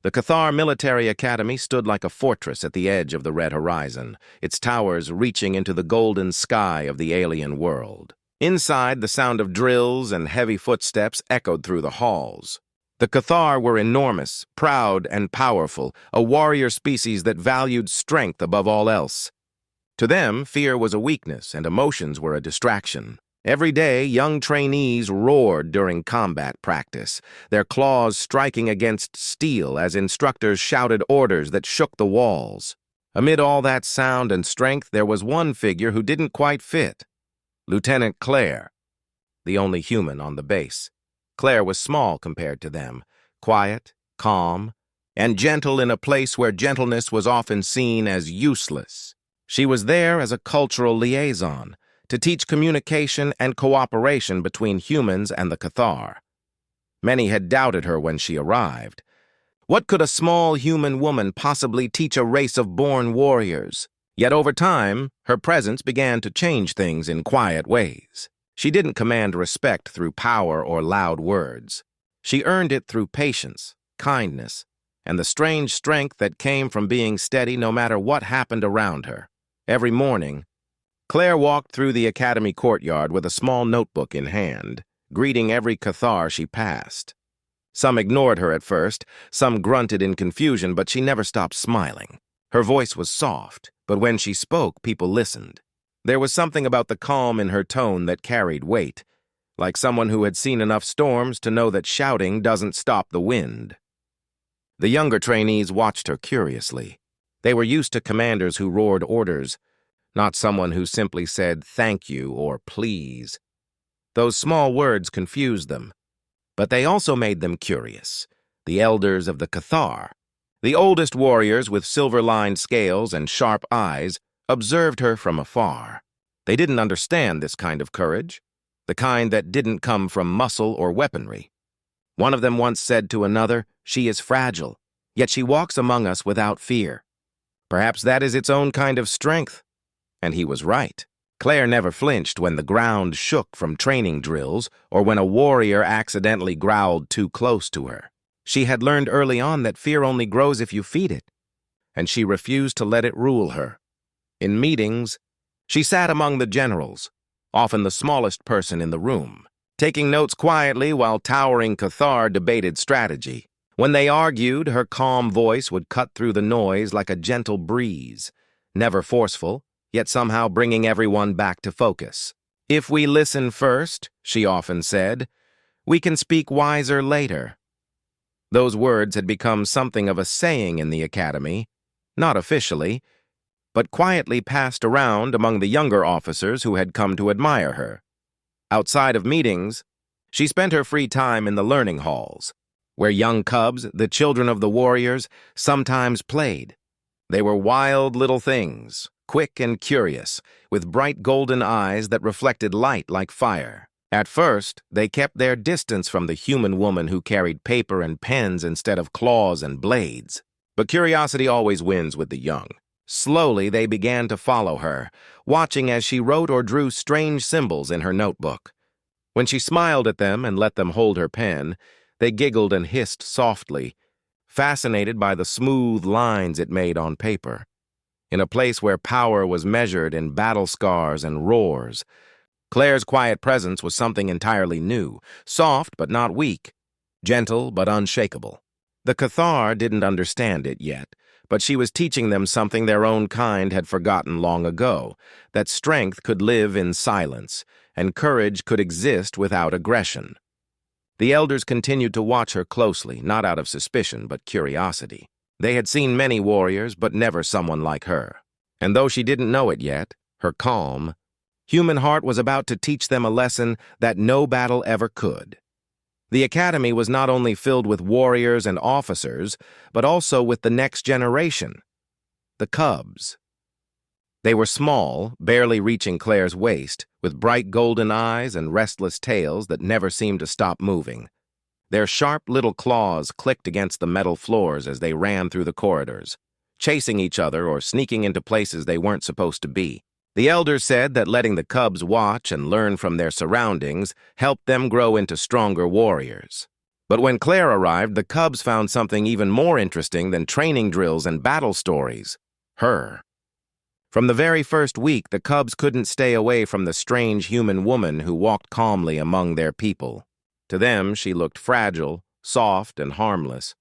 The Cathar Military Academy stood like a fortress at the edge of the red horizon, its towers reaching into the golden sky of the alien world. Inside, the sound of drills and heavy footsteps echoed through the halls. The Cathar were enormous, proud, and powerful, a warrior species that valued strength above all else. To them, fear was a weakness and emotions were a distraction. Every day, young trainees roared during combat practice, their claws striking against steel as instructors shouted orders that shook the walls. Amid all that sound and strength, there was one figure who didn't quite fit. Lieutenant Claire, the only human on the base. Claire was small compared to them, quiet, calm, and gentle in a place where gentleness was often seen as useless. She was there as a cultural liaison, to teach communication and cooperation between humans and the Cathar. Many had doubted her when she arrived. What could a small human woman possibly teach a race of born warriors? Yet over time, her presence began to change things in quiet ways. She didn't command respect through power or loud words. She earned it through patience, kindness, and the strange strength that came from being steady no matter what happened around her. Every morning, Claire walked through the academy courtyard with a small notebook in hand, greeting every Cathar she passed. Some ignored her at first, some grunted in confusion, but she never stopped smiling. Her voice was soft, but when she spoke, people listened. There was something about the calm in her tone that carried weight, like someone who had seen enough storms to know that shouting doesn't stop the wind. The younger trainees watched her curiously. They were used to commanders who roared orders, not someone who simply said thank you or please. Those small words confused them, but they also made them curious. The elders of the Cathar, the oldest warriors with silver-lined scales and sharp eyes, observed her from afar. They didn't understand this kind of courage, the kind that didn't come from muscle or weaponry. One of them once said to another, "She is fragile, yet she walks among us without fear. Perhaps that is its own kind of strength." And he was right. Claire never flinched when the ground shook from training drills or when a warrior accidentally growled too close to her. She had learned early on that fear only grows if you feed it, and she refused to let it rule her. In meetings, she sat among the generals, often the smallest person in the room, taking notes quietly while towering Cathar debated strategy. When they argued, her calm voice would cut through the noise like a gentle breeze, never forceful, yet somehow bringing everyone back to focus. "If we listen first," she often said, "we can speak wiser later." Those words had become something of a saying in the academy, not officially, but quietly passed around among the younger officers who had come to admire her. Outside of meetings, she spent her free time in the learning halls, where young cubs, the children of the warriors, sometimes played. They were wild little things, quick and curious, with bright golden eyes that reflected light like fire. At first, they kept their distance from the human woman who carried paper and pens instead of claws and blades. But curiosity always wins with the young. Slowly, they began to follow her, watching as she wrote or drew strange symbols in her notebook. When she smiled at them and let them hold her pen, they giggled and hissed softly, fascinated by the smooth lines it made on paper. In a place where power was measured in battle scars and roars, Claire's quiet presence was something entirely new, soft but not weak, gentle but unshakable. The Cathar didn't understand it yet, but she was teaching them something their own kind had forgotten long ago, that strength could live in silence, and courage could exist without aggression. The elders continued to watch her closely, not out of suspicion but curiosity. They had seen many warriors, but never someone like her. And though she didn't know it yet, her calm, human heart was about to teach them a lesson that no battle ever could. The academy was not only filled with warriors and officers, but also with the next generation, the cubs. They were small, barely reaching Claire's waist, with bright golden eyes and restless tails that never seemed to stop moving. Their sharp little claws clicked against the metal floors as they ran through the corridors, chasing each other or sneaking into places they weren't supposed to be. The elders said that letting the cubs watch and learn from their surroundings helped them grow into stronger warriors. But when Claire arrived, the cubs found something even more interesting than training drills and battle stories: her. From the very first week, the cubs couldn't stay away from the strange human woman who walked calmly among their people. To them, she looked fragile, soft, and harmless.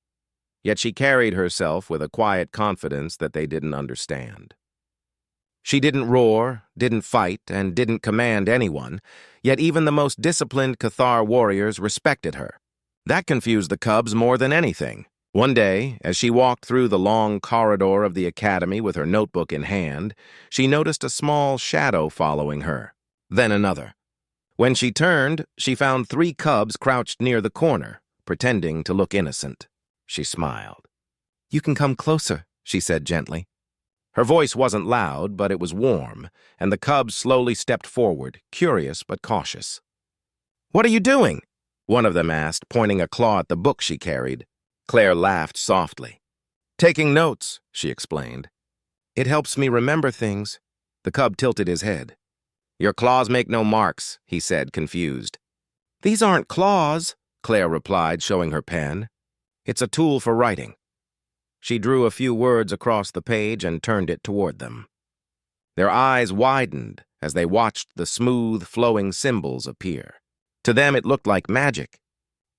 Yet she carried herself with a quiet confidence that they didn't understand. She didn't roar, didn't fight, and didn't command anyone, yet even the most disciplined Cathar warriors respected her. That confused the cubs more than anything. One day, as she walked through the long corridor of the academy with her notebook in hand, she noticed a small shadow following her, then another. When she turned, she found 3 cubs crouched near the corner, pretending to look innocent. She smiled. "You can come closer," she said gently. Her voice wasn't loud, but it was warm, and the cubs slowly stepped forward, curious but cautious. "What are you doing?" one of them asked, pointing a claw at the book she carried. Claire laughed softly. "Taking notes," she explained. "It helps me remember things." The cub tilted his head. "Your claws make no marks," he said, confused. "These aren't claws," Claire replied, showing her pen. "It's a tool for writing." She drew a few words across the page and turned it toward them. Their eyes widened as they watched the smooth, flowing symbols appear. To them, it looked like magic.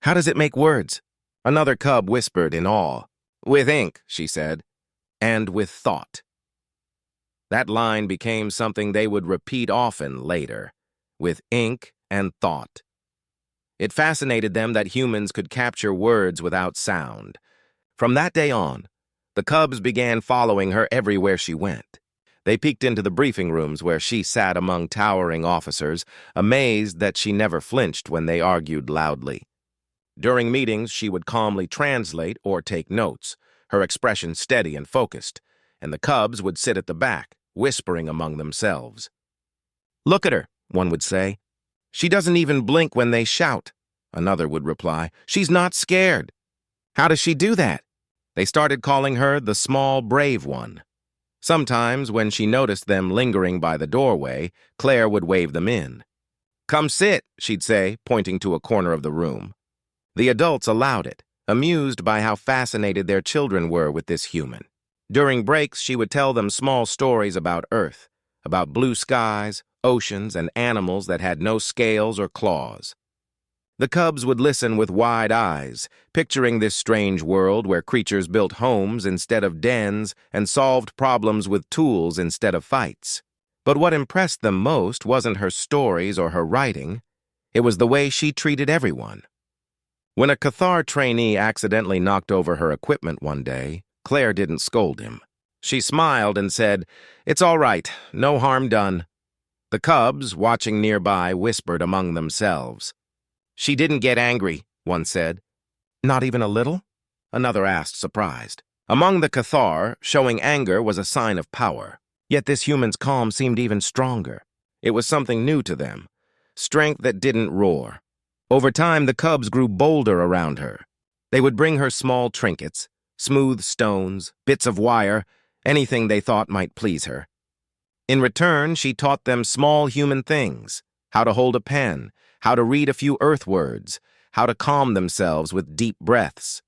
"How does it make words?" Another cub whispered in awe. "With ink," she said, "and with thought." That line became something they would repeat often later, with ink and thought. It fascinated them that humans could capture words without sound. From that day on, the cubs began following her everywhere she went. They peeked into the briefing rooms where she sat among towering officers, amazed that she never flinched when they argued loudly. During meetings, she would calmly translate or take notes, her expression steady and focused, and the cubs would sit at the back, whispering among themselves. "Look at her," one would say. "She doesn't even blink when they shout," another would reply. "She's not scared." "How does she do that?" They started calling her the small, brave one. Sometimes, when she noticed them lingering by the doorway, Claire would wave them in. "Come sit," she'd say, pointing to a corner of the room. The adults allowed it, amused by how fascinated their children were with this human. During breaks, she would tell them small stories about Earth, about blue skies, oceans, and animals that had no scales or claws. The cubs would listen with wide eyes, picturing this strange world where creatures built homes instead of dens and solved problems with tools instead of fights. But what impressed them most wasn't her stories or her writing. It was the way she treated everyone. When a Cathar trainee accidentally knocked over her equipment one day, Claire didn't scold him. She smiled and said, "It's all right, no harm done." The cubs, watching nearby, whispered among themselves. "She didn't get angry," one said. "Not even a little?" another asked, surprised. Among the Cathar, showing anger was a sign of power. Yet this human's calm seemed even stronger. It was something new to them, strength that didn't roar. Over time, the cubs grew bolder around her. They would bring her small trinkets, smooth stones, bits of wire, anything they thought might please her. In return, she taught them small human things: how to hold a pen, how to read a few earth words, how to calm themselves with deep breaths.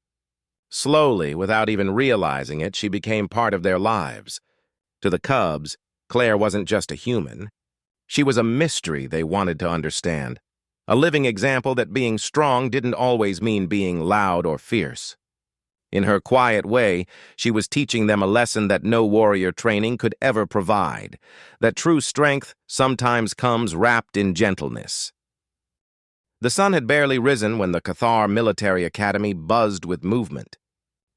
Slowly, without even realizing it, she became part of their lives. To the cubs, Claire wasn't just a human. She was a mystery they wanted to understand, a living example that being strong didn't always mean being loud or fierce. In her quiet way, she was teaching them a lesson that no warrior training could ever provide, that true strength sometimes comes wrapped in gentleness. The sun had barely risen when the Cathar Military Academy buzzed with movement.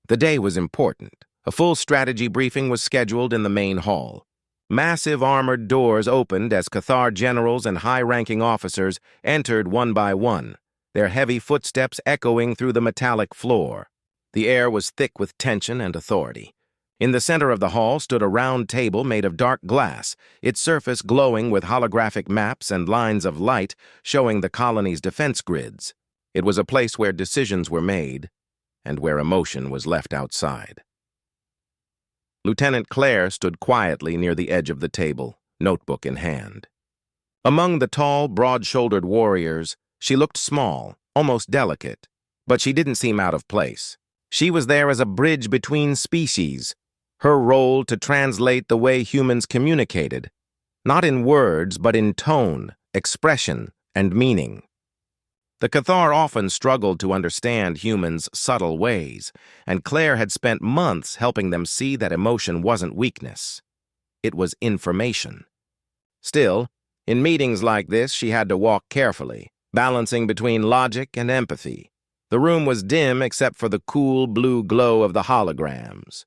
The day was important. A full strategy briefing was scheduled in the main hall. Massive armored doors opened as Cathar generals and high-ranking officers entered one by one, their heavy footsteps echoing through the metallic floor. The air was thick with tension and authority. In the center of the hall stood a round table made of dark glass, its surface glowing with holographic maps and lines of light showing the colony's defense grids. It was a place where decisions were made and where emotion was left outside. Lieutenant Claire stood quietly near the edge of the table, notebook in hand. Among the tall, broad-shouldered warriors, she looked small, almost delicate, But she didn't seem out of place. She was there as a bridge between species, her role to translate the way humans communicated, not in words, but in tone, expression, and meaning. The Cathar often struggled to understand humans' subtle ways, and Claire had spent months helping them see that emotion wasn't weakness. It was information. Still, in meetings like this, she had to walk carefully, balancing between logic and empathy. The room was dim except for the cool blue glow of the holograms.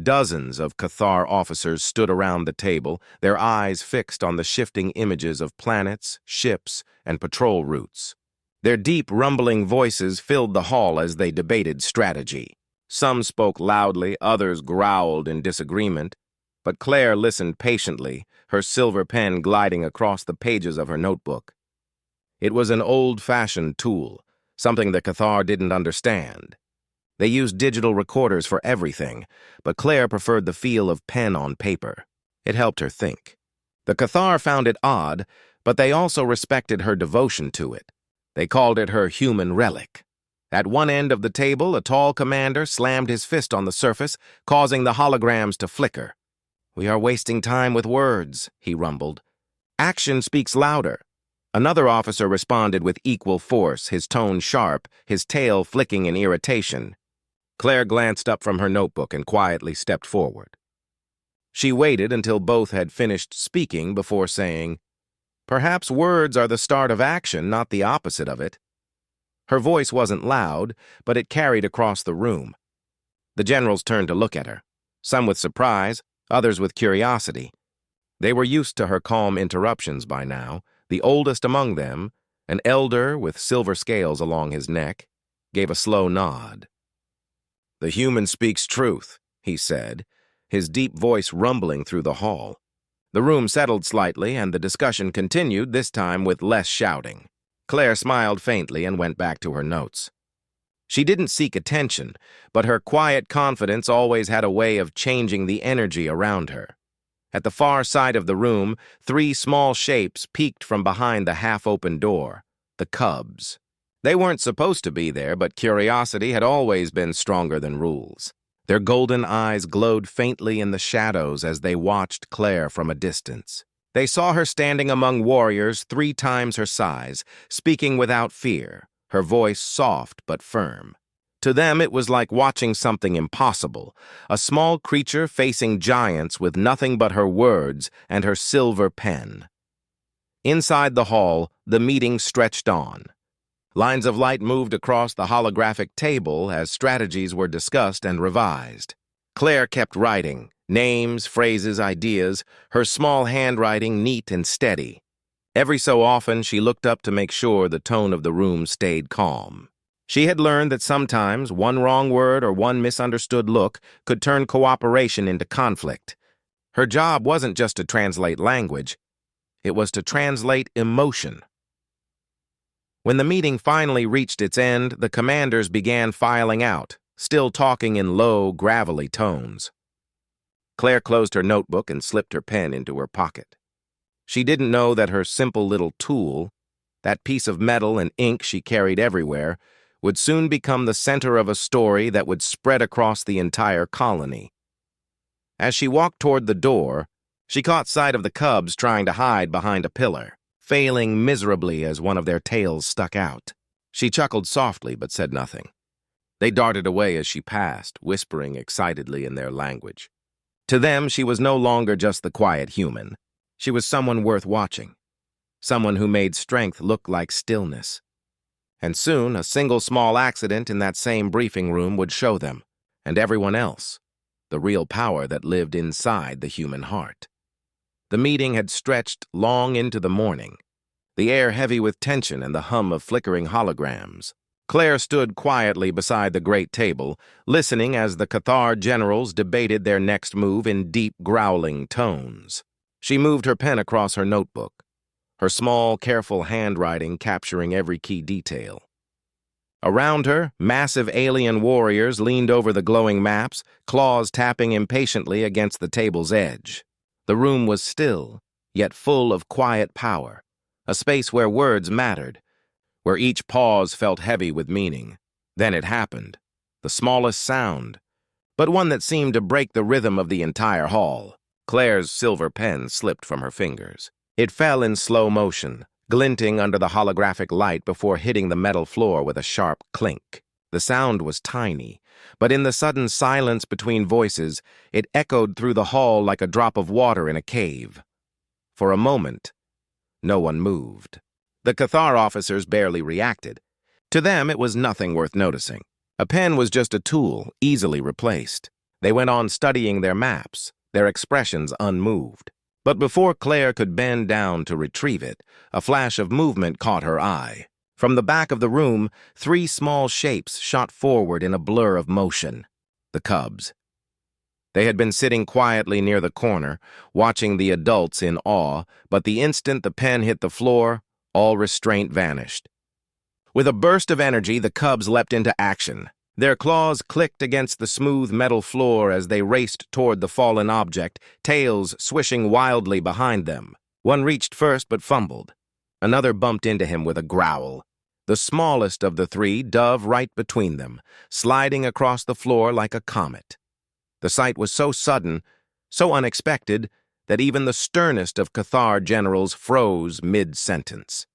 Dozens of Cathar officers stood around the table, their eyes fixed on the shifting images of planets, ships, and patrol routes. Their deep, rumbling voices filled the hall as they debated strategy. Some spoke loudly, others growled in disagreement, but Claire listened patiently, her silver pen gliding across the pages of her notebook. It was an old-fashioned tool, something the Cathar didn't understand. They used digital recorders for everything, but Claire preferred the feel of pen on paper. It helped her think. The Cathar found it odd, but they also respected her devotion to it. They called it her human relic. At one end of the table, a tall commander slammed his fist on the surface, causing the holograms to flicker. "We are wasting time with words," he rumbled. "Action speaks louder." Another officer responded with equal force, his tone sharp, his tail flicking in irritation. Claire glanced up from her notebook and quietly stepped forward. She waited until both had finished speaking before saying, "Perhaps words are the start of action, not the opposite of it." Her voice wasn't loud, but it carried across the room. The generals turned to look at her, some with surprise, others with curiosity. They were used to her calm interruptions by now. The oldest among them, an elder with silver scales along his neck, gave a slow nod. "The human speaks truth," he said, his deep voice rumbling through the hall. The room settled slightly, and the discussion continued, this time with less shouting. Claire smiled faintly and went back to her notes. She didn't seek attention, but her quiet confidence always had a way of changing the energy around her. At the far side of the room, 3 small shapes peeked from behind the half-open door, the cubs. They weren't supposed to be there, but curiosity had always been stronger than rules. Their golden eyes glowed faintly in the shadows as they watched Claire from a distance. They saw her standing among warriors 3 times her size, speaking without fear, her voice soft but firm. To them, it was like watching something impossible, a small creature facing giants with nothing but her words and her silver pen. Inside the hall, the meeting stretched on. Lines of light moved across the holographic table as strategies were discussed and revised. Claire kept writing, names, phrases, ideas, her small handwriting neat and steady. Every so often, she looked up to make sure the tone of the room stayed calm. She had learned that sometimes one wrong word or one misunderstood look could turn cooperation into conflict. Her job wasn't just to translate language, it was to translate emotion. When the meeting finally reached its end, the commanders began filing out, still talking in low, gravelly tones. Claire closed her notebook and slipped her pen into her pocket. She didn't know that her simple little tool, that piece of metal and ink she carried everywhere, would soon become the center of a story that would spread across the entire colony. As she walked toward the door, she caught sight of the cubs trying to hide behind a pillar, failing miserably as one of their tails stuck out. She chuckled softly but said nothing. They darted away as she passed, whispering excitedly in their language. To them, she was no longer just the quiet human. She was someone worth watching, someone who made strength look like stillness. And soon, a single small accident in that same briefing room would show them, and everyone else, the real power that lived inside the human heart. The meeting had stretched long into the morning, the air heavy with tension and the hum of flickering holograms. Claire stood quietly beside the great table, listening as the Cathar generals debated their next move in deep, growling tones. She moved her pen across her notebook, her small, careful handwriting capturing every key detail. Around her, massive alien warriors leaned over the glowing maps, claws tapping impatiently against the table's edge. The room was still, yet full of quiet power, a space where words mattered, where each pause felt heavy with meaning. Then it happened. The smallest sound, but one that seemed to break the rhythm of the entire hall. Claire's silver pen slipped from her fingers. It fell in slow motion, glinting under the holographic light before hitting the metal floor with a sharp clink. The sound was tiny, but in the sudden silence between voices, it echoed through the hall like a drop of water in a cave. For a moment, no one moved. The Cathar officers barely reacted. To them, it was nothing worth noticing. A pen was just a tool, easily replaced. They went on studying their maps, their expressions unmoved. But before Claire could bend down to retrieve it, a flash of movement caught her eye. From the back of the room, 3 small shapes shot forward in a blur of motion. The cubs. They had been sitting quietly near the corner, watching the adults in awe, but the instant the pen hit the floor, all restraint vanished. With a burst of energy, the cubs leapt into action. Their claws clicked against the smooth metal floor as they raced toward the fallen object, tails swishing wildly behind them. One reached first but fumbled. Another bumped into him with a growl. The smallest of the 3 dove right between them, sliding across the floor like a comet. The sight was so sudden, so unexpected, that even the sternest of Cathar generals froze mid-sentence.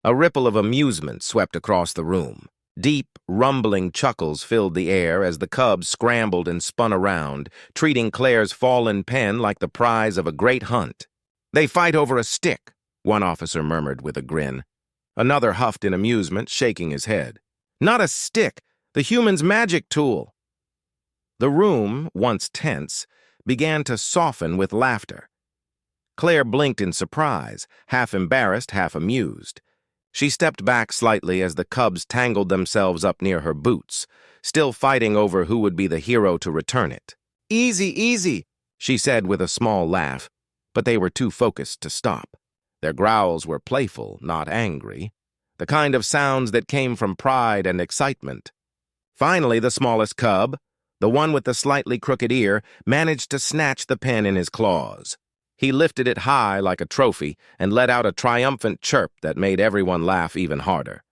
A ripple of amusement swept across the room. Deep, rumbling chuckles filled the air as the cubs scrambled and spun around, treating Claire's fallen pen like the prize of a great hunt. "They fight over a stick," one officer murmured with a grin. Another huffed in amusement, shaking his head. "Not a stick, the human's magic tool." The room, once tense, began to soften with laughter. Claire blinked in surprise, half embarrassed, half amused. She stepped back slightly as the cubs tangled themselves up near her boots, still fighting over who would be the hero to return it. "Easy, easy," she said with a small laugh, but they were too focused to stop. Their growls were playful, not angry, the kind of sounds that came from pride and excitement. Finally, the smallest cub, the one with the slightly crooked ear, managed to snatch the pen in his claws. He lifted it high like a trophy and let out a triumphant chirp that made everyone laugh even harder.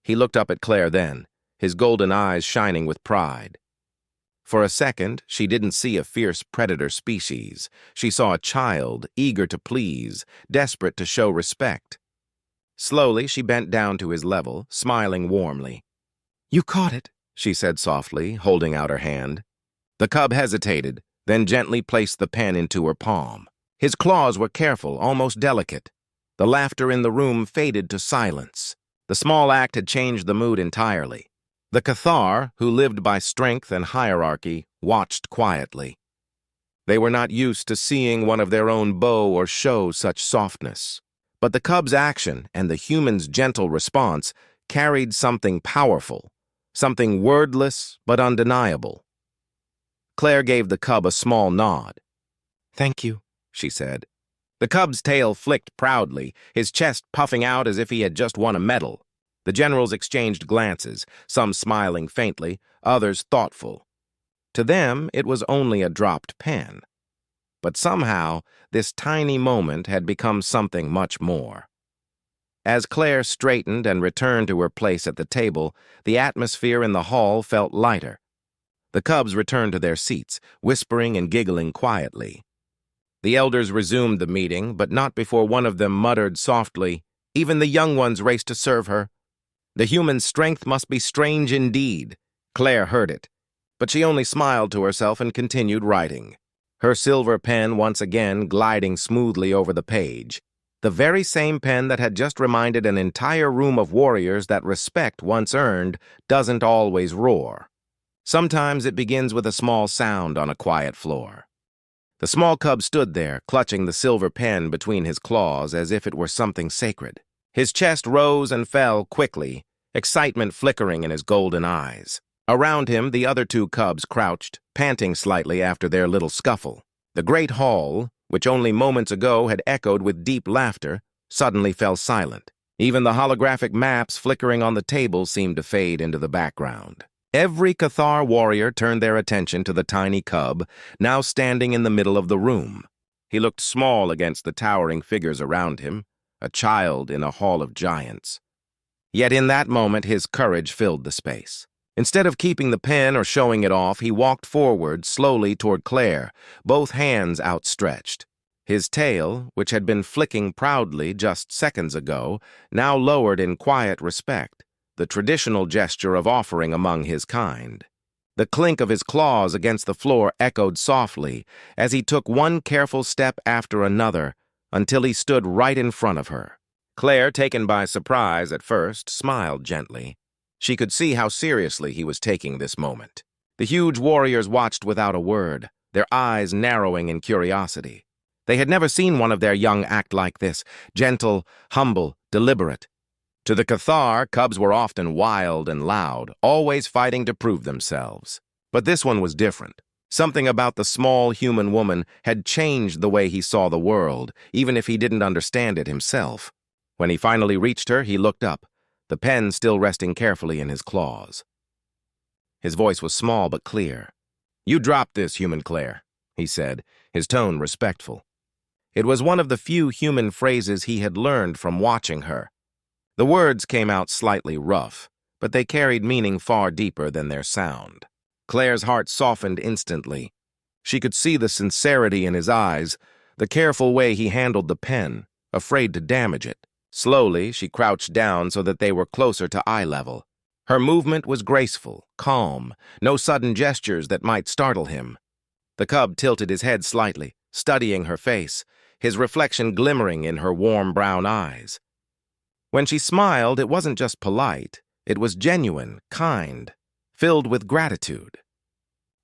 He looked up at Claire then, his golden eyes shining with pride. For a second, she didn't see a fierce predator species. She saw a child, eager to please, desperate to show respect. Slowly, she bent down to his level, smiling warmly. "You caught it," she said softly, holding out her hand. The cub hesitated, then gently placed the pen into her palm. His claws were careful, almost delicate. The laughter in the room faded to silence. The small act had changed the mood entirely. The Cathar, who lived by strength and hierarchy, watched quietly. They were not used to seeing one of their own beau show such softness. But the cub's action and the human's gentle response carried something powerful, something wordless but undeniable. Claire gave the cub a small nod. "Thank you," she said. The cub's tail flicked proudly, his chest puffing out as if he had just won a medal. The generals exchanged glances, some smiling faintly, others thoughtful. To them, it was only a dropped pen. But somehow, this tiny moment had become something much more. As Claire straightened and returned to her place at the table, the atmosphere in the hall felt lighter. The cubs returned to their seats, whispering and giggling quietly. The elders resumed the meeting, but not before one of them muttered softly, "Even the young ones race to serve her. The human strength must be strange indeed." Claire heard it, but she only smiled to herself and continued writing, her silver pen once again gliding smoothly over the page, the very same pen that had just reminded an entire room of warriors that respect once earned doesn't always roar. Sometimes it begins with a small sound on a quiet floor. The small cub stood there, clutching the silver pen between his claws as if it were something sacred. His chest rose and fell quickly, excitement flickering in his golden eyes. Around him, the other 2 cubs crouched, panting slightly after their little scuffle. The great hall, which only moments ago had echoed with deep laughter, suddenly fell silent. Even the holographic maps flickering on the table seemed to fade into the background. Every Cathar warrior turned their attention to the tiny cub, now standing in the middle of the room. He looked small against the towering figures around him, a child in a hall of giants. Yet in that moment his courage filled the space. Instead of keeping the pen or showing it off, he walked forward slowly toward Claire, both hands outstretched. His tail, which had been flicking proudly just seconds ago, now lowered in quiet respect, the traditional gesture of offering among his kind. The clink of his claws against the floor echoed softly as he took one careful step after another until he stood right in front of her. Claire, taken by surprise at first, smiled gently. She could see how seriously he was taking this moment. The huge warriors watched without a word, their eyes narrowing in curiosity. They had never seen one of their young act like this, gentle, humble, deliberate. To the Cathar, cubs were often wild and loud, always fighting to prove themselves. But this one was different. Something about the small human woman had changed the way he saw the world, even if he didn't understand it himself. When he finally reached her, he looked up, the pen still resting carefully in his claws. His voice was small but clear. "You dropped this, human Claire," he said, his tone respectful. It was one of the few human phrases he had learned from watching her. The words came out slightly rough, but they carried meaning far deeper than their sound. Claire's heart softened instantly. She could see the sincerity in his eyes, the careful way he handled the pen, afraid to damage it. Slowly, she crouched down so that they were closer to eye level. Her movement was graceful, calm, no sudden gestures that might startle him. The cub tilted his head slightly, studying her face, his reflection glimmering in her warm brown eyes. When she smiled, it wasn't just polite, it was genuine, kind, filled with gratitude.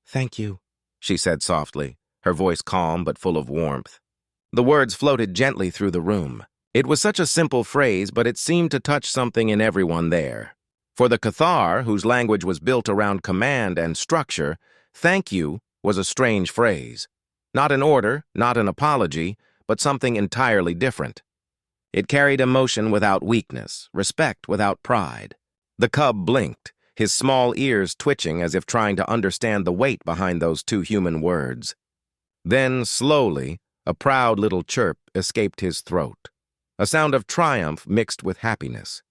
"Thank you," she said softly, her voice calm but full of warmth. The words floated gently through the room. It was such a simple phrase, but it seemed to touch something in everyone there. For the Cathar, whose language was built around command and structure, "thank you" was a strange phrase. Not an order, not an apology, but something entirely different. It carried emotion without weakness, respect without pride. The cub blinked, his small ears twitching as if trying to understand the weight behind those two human words. Then, slowly, a proud little chirp escaped his throat, a sound of triumph mixed with happiness.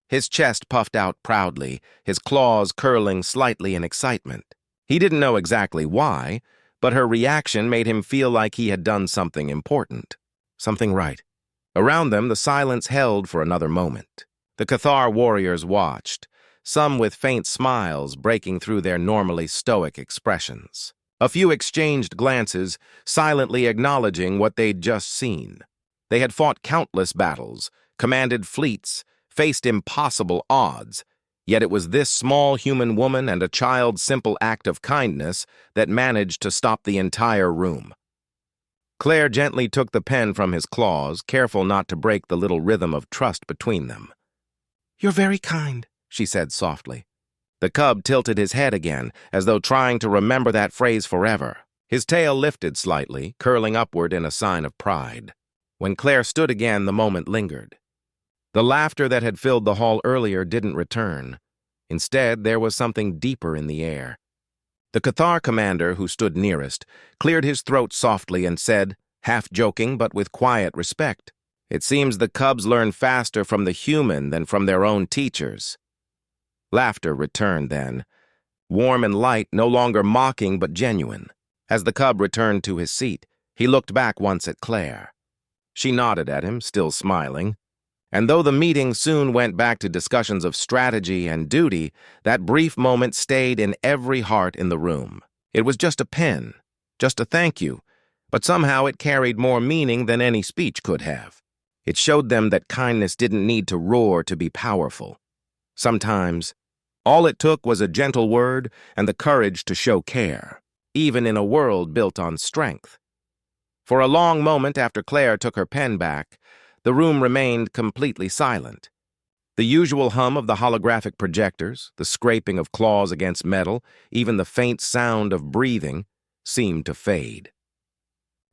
His chest puffed out proudly, his claws curling slightly in excitement. He didn't know exactly why, but her reaction made him feel like he had done something important, something right. Around them, the silence held for another moment. The Cathar warriors watched, some with faint smiles breaking through their normally stoic expressions. A few exchanged glances, silently acknowledging what they'd just seen. They had fought countless battles, commanded fleets, faced impossible odds, yet it was this small human woman and a child's simple act of kindness that managed to stop the entire room. Claire gently took the pen from his claws, careful not to break the little rhythm of trust between them. "You're very kind," she said softly. The cub tilted his head again, as though trying to remember that phrase forever. His tail lifted slightly, curling upward in a sign of pride. When Claire stood again, the moment lingered. The laughter that had filled the hall earlier didn't return. Instead, there was something deeper in the air. The Cathar commander, who stood nearest, cleared his throat softly and said, half joking but with quiet respect, "It seems the cubs learn faster from the human than from their own teachers." Laughter returned then, warm and light, no longer mocking but genuine. As the cub returned to his seat, he looked back once at Claire. She nodded at him, still smiling. And though the meeting soon went back to discussions of strategy and duty, that brief moment stayed in every heart in the room. It was just a pen, just a thank you, but somehow it carried more meaning than any speech could have. It showed them that kindness didn't need to roar to be powerful. Sometimes, all it took was a gentle word and the courage to show care, even in a world built on strength. For a long moment after Claire took her pen back, the room remained completely silent. The usual hum of the holographic projectors, the scraping of claws against metal, even the faint sound of breathing, seemed to fade.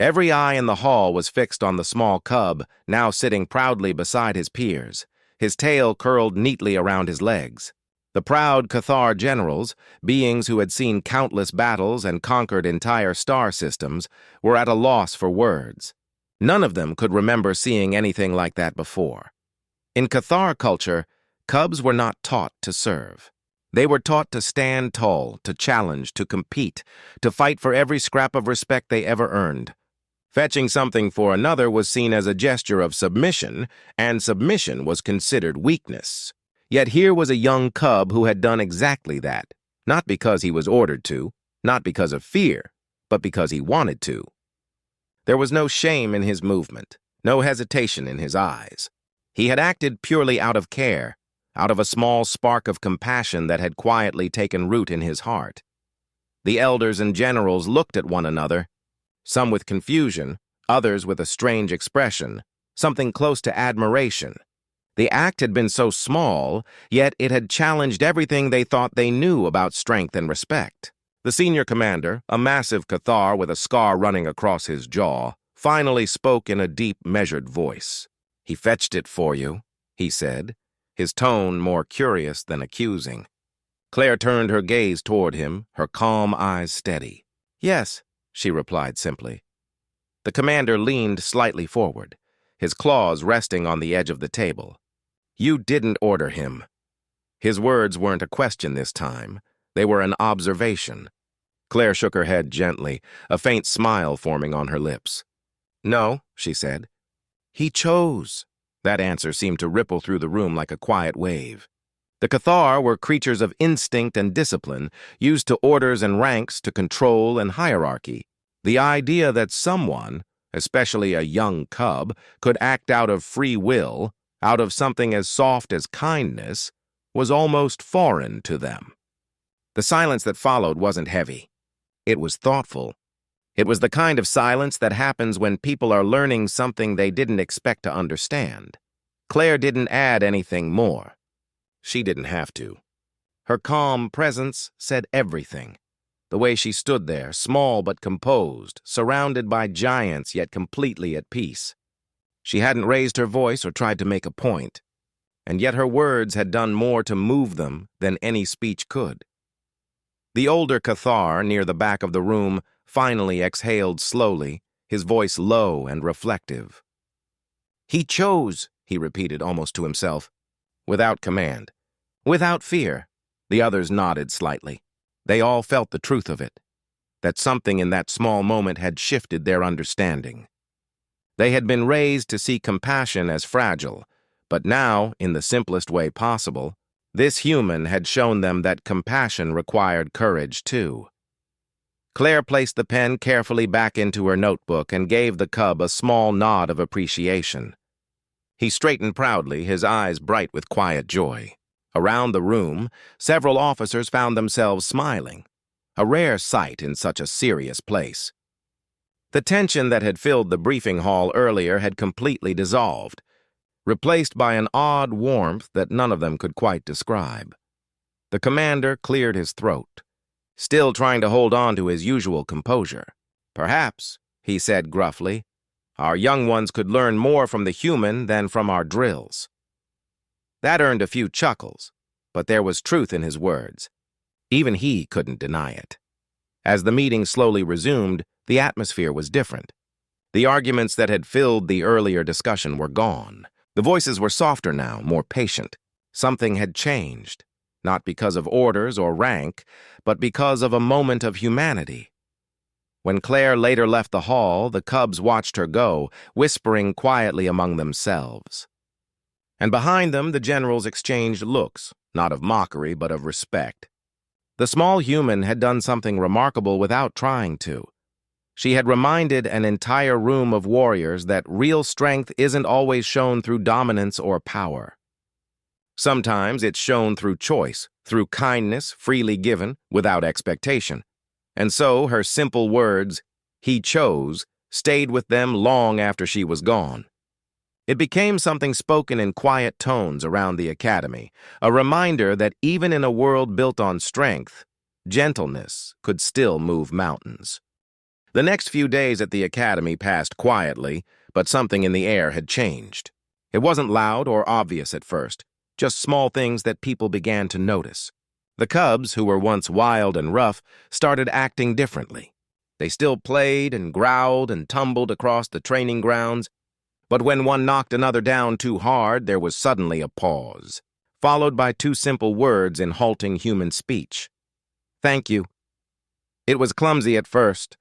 Every eye in the hall was fixed on the small cub, now sitting proudly beside his peers, his tail curled neatly around his legs. The proud Cathar generals, beings who had seen countless battles and conquered entire star systems, were at a loss for words. None of them could remember seeing anything like that before. In Cathar culture, cubs were not taught to serve. They were taught to stand tall, to challenge, to compete, to fight for every scrap of respect they ever earned. Fetching something for another was seen as a gesture of submission, and submission was considered weakness. Yet here was a young cub who had done exactly that, not because he was ordered to, not because of fear, but because he wanted to. There was no shame in his movement, no hesitation in his eyes. He had acted purely out of care, out of a small spark of compassion that had quietly taken root in his heart. The elders and generals looked at one another, some with confusion, others with a strange expression, something close to admiration. The act had been so small, yet it had challenged everything they thought they knew about strength and respect. The senior commander, a massive Cathar with a scar running across his jaw, finally spoke in a deep, measured voice. "He fetched it for you," he said, his tone more curious than accusing. Claire turned her gaze toward him, her calm eyes steady. "Yes," she replied simply. The commander leaned slightly forward, his claws resting on the edge of the table. "You didn't order him." His words weren't a question this time. They were an observation. Claire shook her head gently, a faint smile forming on her lips. "No," she said. "He chose." That answer seemed to ripple through the room like a quiet wave. The Cathar were creatures of instinct and discipline, used to orders and ranks, to control and hierarchy. The idea that someone, especially a young cub, could act out of free will, out of something as soft as kindness, was almost foreign to them. The silence that followed wasn't heavy. It was thoughtful. It was the kind of silence that happens when people are learning something they didn't expect to understand. Claire didn't add anything more. She didn't have to. Her calm presence said everything. The way she stood there, small but composed, surrounded by giants yet completely at peace. She hadn't raised her voice or tried to make a point, and yet her words had done more to move them than any speech could. The older Cathar, near the back of the room, finally exhaled slowly, his voice low and reflective. "He chose," he repeated almost to himself, without command, without fear. The others nodded slightly. They all felt the truth of it, that something in that small moment had shifted their understanding. They had been raised to see compassion as fragile, but now, in the simplest way possible, this human had shown them that compassion required courage too. Claire placed the pen carefully back into her notebook and gave the cub a small nod of appreciation. He straightened proudly, his eyes bright with quiet joy. Around the room, several officers found themselves smiling, a rare sight in such a serious place. The tension that had filled the briefing hall earlier had completely dissolved, replaced by an odd warmth that none of them could quite describe. The commander cleared his throat, still trying to hold on to his usual composure. "Perhaps," he said gruffly, "our young ones could learn more from the human than from our drills." That earned a few chuckles, but there was truth in his words. Even he couldn't deny it. As the meeting slowly resumed, the atmosphere was different. The arguments that had filled the earlier discussion were gone. The voices were softer now, more patient. Something had changed, not because of orders or rank, but because of a moment of humanity. When Claire later left the hall, the cubs watched her go, whispering quietly among themselves. And behind them, the generals exchanged looks, not of mockery, but of respect. The small human had done something remarkable without trying to. She had reminded an entire room of warriors that real strength isn't always shown through dominance or power. Sometimes it's shown through choice, through kindness freely given, without expectation. And so her simple words, "he chose," stayed with them long after she was gone. It became something spoken in quiet tones around the academy, a reminder that even in a world built on strength, gentleness could still move mountains. The next few days at the academy passed quietly, but something in the air had changed. It wasn't loud or obvious at first, just small things that people began to notice. The cubs, who were once wild and rough, started acting differently. They still played and growled and tumbled across the training grounds, but when one knocked another down too hard, there was suddenly a pause. followed by two simple words in halting human speech. "Thank you." It was clumsy at first,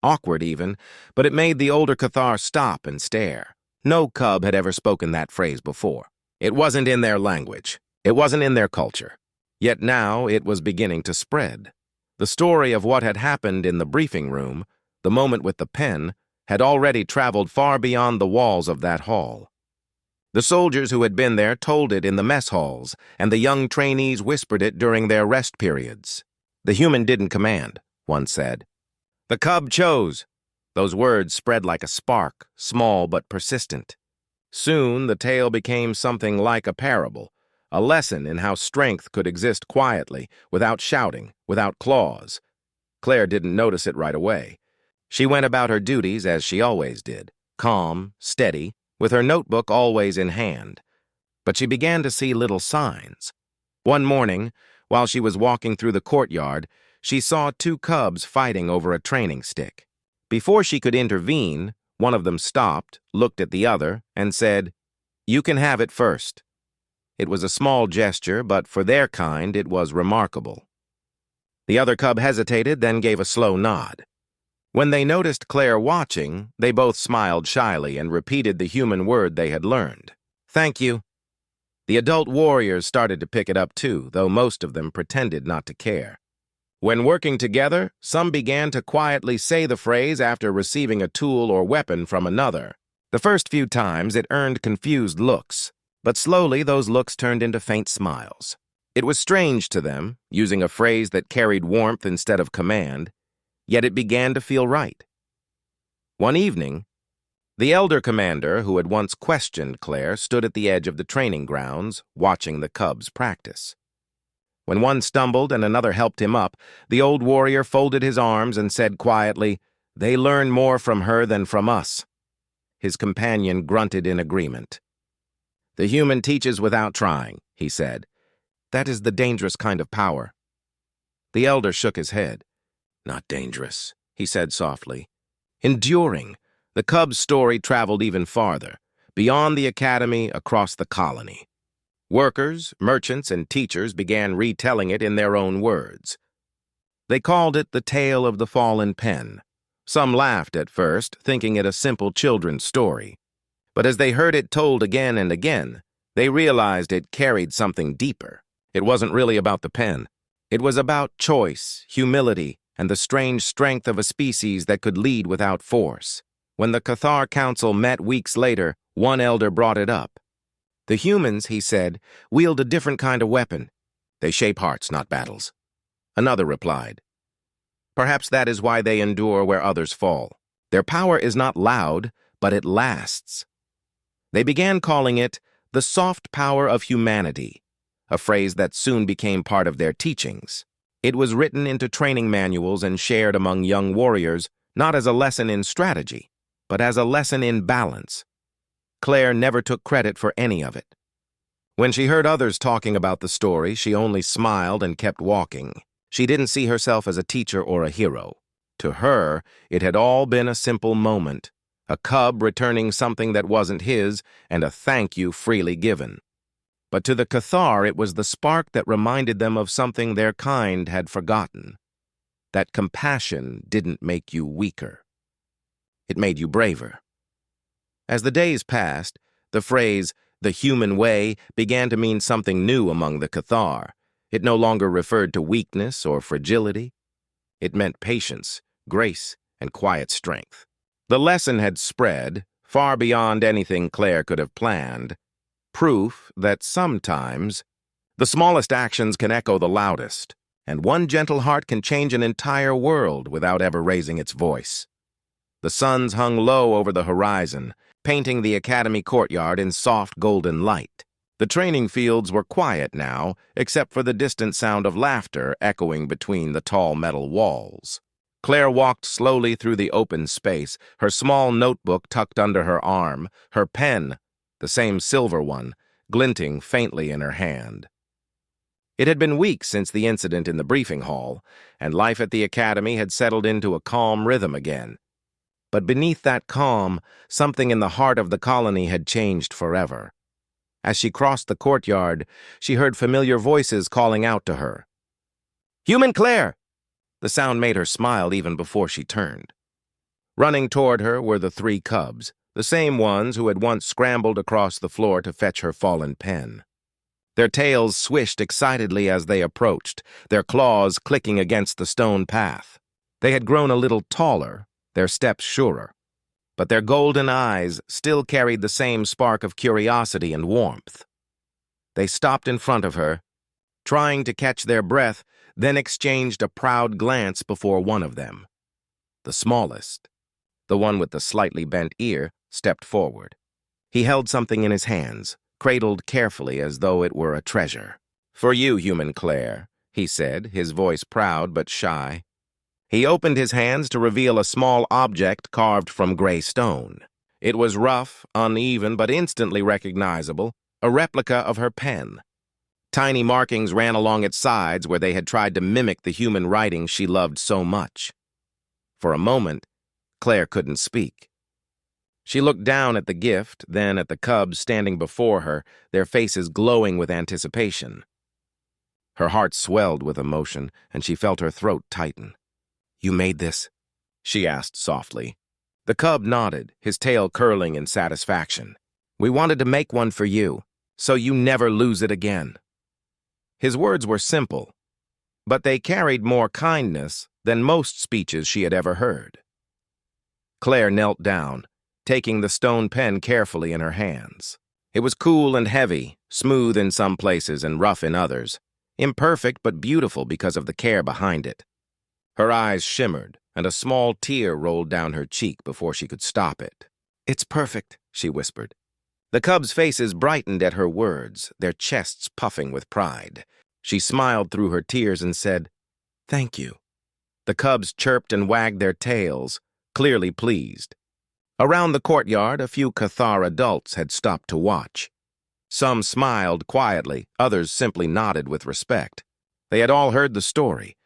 awkward even, but it made the older Cathar stop and stare. No cub had ever spoken that phrase before. It wasn't in their language. It wasn't in their culture. Yet now it was beginning to spread. The story of what had happened in the briefing room, the moment with the pen, had already traveled far beyond the walls of that hall. The soldiers who had been there told it in the mess halls, and the young trainees whispered it during their rest periods. "The human didn't command," one said. "The cub chose." Those words spread like a spark, small but persistent. Soon the tale became something like a parable, a lesson in how strength could exist quietly, without shouting, without claws. Claire didn't notice it right away. She went about her duties as she always did, calm, steady, with her notebook always in hand. But she began to see little signs. One morning, while she was walking through the courtyard, she saw two cubs fighting over a training stick. Before she could intervene, one of them stopped, looked at the other, and said, "You can have it first." It was a small gesture, but for their kind, it was remarkable. The other cub hesitated, then gave a slow nod. When they noticed Claire watching, they both smiled shyly and repeated the human word they had learned. "Thank you." The adult warriors started to pick it up too, though most of them pretended not to care. When working together, some began to quietly say the phrase after receiving a tool or weapon from another. The first few times it earned confused looks, but slowly those looks turned into faint smiles. It was strange to them, using a phrase that carried warmth instead of command, yet it began to feel right. One evening, the elder commander who had once questioned Claire stood at the edge of the training grounds, watching the cubs practice. When one stumbled and another helped him up, the old warrior folded his arms and said quietly, "They learn more from her than from us." His companion grunted in agreement. "The human teaches without trying," he said. "That is the dangerous kind of power." The elder shook his head. "Not dangerous," he said softly. "Enduring." The cub's story traveled even farther, beyond the academy, across the colony. Workers, merchants, and teachers began retelling it in their own words. They called it the tale of the fallen pen. Some laughed at first, thinking it a simple children's story. But as they heard it told again and again, they realized it carried something deeper. It wasn't really about the pen. It was about choice, humility, and the strange strength of a species that could lead without force. When the Cathar Council met weeks later, one elder brought it up. "The humans," he said, "wield a different kind of weapon. They shape hearts, not battles." Another replied, "Perhaps that is why they endure where others fall. Their power is not loud, but it lasts." They began calling it the soft power of humanity, a phrase that soon became part of their teachings. It was written into training manuals and shared among young warriors, not as a lesson in strategy, but as a lesson in balance. Claire never took credit for any of it. When she heard others talking about the story, she only smiled and kept walking. She didn't see herself as a teacher or a hero. To her, it had all been a simple moment, a cub returning something that wasn't his, and a thank you freely given. But to the Cathar, it was the spark that reminded them of something their kind had forgotten. That compassion didn't make you weaker. It made you braver. As the days passed, the phrase, "the human way," began to mean something new among the Cathar. It no longer referred to weakness or fragility. It meant patience, grace, and quiet strength. The lesson had spread, far beyond anything Claire could have planned, proof that sometimes the smallest actions can echo the loudest, and one gentle heart can change an entire world without ever raising its voice. The suns hung low over the horizon, painting the academy courtyard in soft golden light. The training fields were quiet now, except for the distant sound of laughter echoing between the tall metal walls. Claire walked slowly through the open space, her small notebook tucked under her arm, her pen, the same silver one, glinting faintly in her hand. It had been weeks since the incident in the briefing hall, and life at the academy had settled into a calm rhythm again. But beneath that calm, something in the heart of the colony had changed forever. As she crossed the courtyard, she heard familiar voices calling out to her. "Human Claire!" The sound made her smile even before she turned. Running toward her were the three cubs, the same ones who had once scrambled across the floor to fetch her fallen pen. Their tails swished excitedly as they approached, their claws clicking against the stone path. They had grown a little taller, their steps surer, but their golden eyes still carried the same spark of curiosity and warmth. They stopped in front of her, trying to catch their breath, then exchanged a proud glance before one of them. The smallest, the one with the slightly bent ear, stepped forward. He held something in his hands, cradled carefully as though it were a treasure. "For you, Human Claire," he said, his voice proud but shy. He opened his hands to reveal a small object carved from gray stone. It was rough, uneven, but instantly recognizable, a replica of her pen. Tiny markings ran along its sides where they had tried to mimic the human writing she loved so much. For a moment, Claire couldn't speak. She looked down at the gift, then at the cubs standing before her, their faces glowing with anticipation. Her heart swelled with emotion, and she felt her throat tighten. "You made this?" she asked softly. The cub nodded, his tail curling in satisfaction. "We wanted to make one for you, so you never lose it again." His words were simple, but they carried more kindness than most speeches she had ever heard. Claire knelt down, taking the stone pen carefully in her hands. It was cool and heavy, smooth in some places and rough in others, imperfect but beautiful because of the care behind it. Her eyes shimmered, and a small tear rolled down her cheek before she could stop it. "It's perfect," she whispered. The cubs' faces brightened at her words, their chests puffing with pride. She smiled through her tears and said, "Thank you." The cubs chirped and wagged their tails, clearly pleased. Around the courtyard, a few Cathar adults had stopped to watch. Some smiled quietly, others simply nodded with respect. They had all heard the story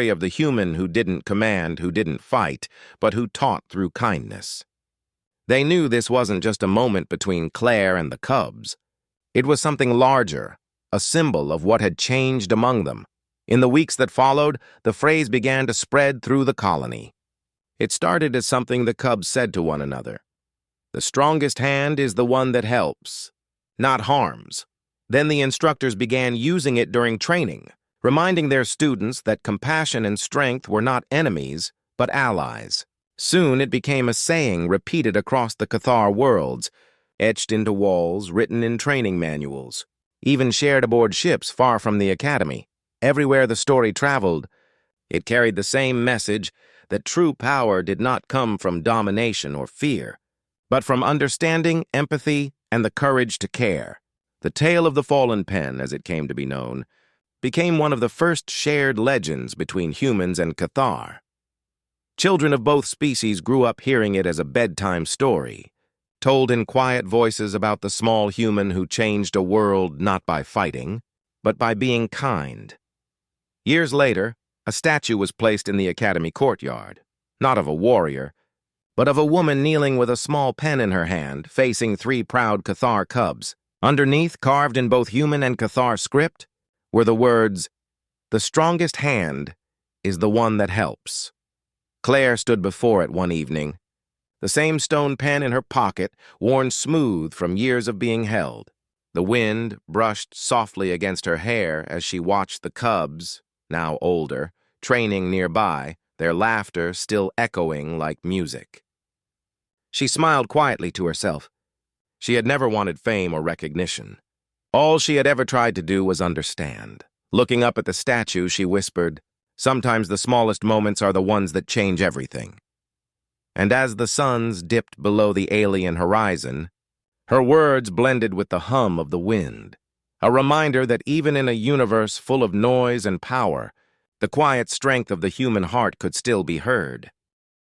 of the human who didn't command, who didn't fight, but who taught through kindness. They knew this wasn't just a moment between Claire and the cubs. It was something larger, a symbol of what had changed among them. In the weeks that followed, the phrase began to spread through the colony. It started as something the cubs said to one another. The strongest hand is the one that helps, not harms. Then the instructors began using it during training, reminding their students that compassion and strength were not enemies, but allies. Soon it became a saying repeated across the Cathar worlds, etched into walls, written in training manuals, even shared aboard ships far from the academy. Everywhere the story traveled, it carried the same message that true power did not come from domination or fear, but from understanding, empathy, and the courage to care. The tale of the fallen pen, as it came to be known, became one of the first shared legends between humans and Cathar. Children of both species grew up hearing it as a bedtime story, told in quiet voices about the small human who changed a world not by fighting, but by being kind. Years later, a statue was placed in the academy courtyard, not of a warrior, but of a woman kneeling with a small pen in her hand, facing three proud Cathar cubs. Underneath, carved in both human and Cathar script, were the words, "The strongest hand is the one that helps." Claire stood before it one evening, the same stone pen in her pocket, worn smooth from years of being held. The wind brushed softly against her hair as she watched the cubs, now older, training nearby, their laughter still echoing like music. She smiled quietly to herself. She had never wanted fame or recognition. All she had ever tried to do was understand. Looking up at the statue, she whispered, "Sometimes the smallest moments are the ones that change everything." And as the suns dipped below the alien horizon, her words blended with the hum of the wind, a reminder that even in a universe full of noise and power, the quiet strength of the human heart could still be heard.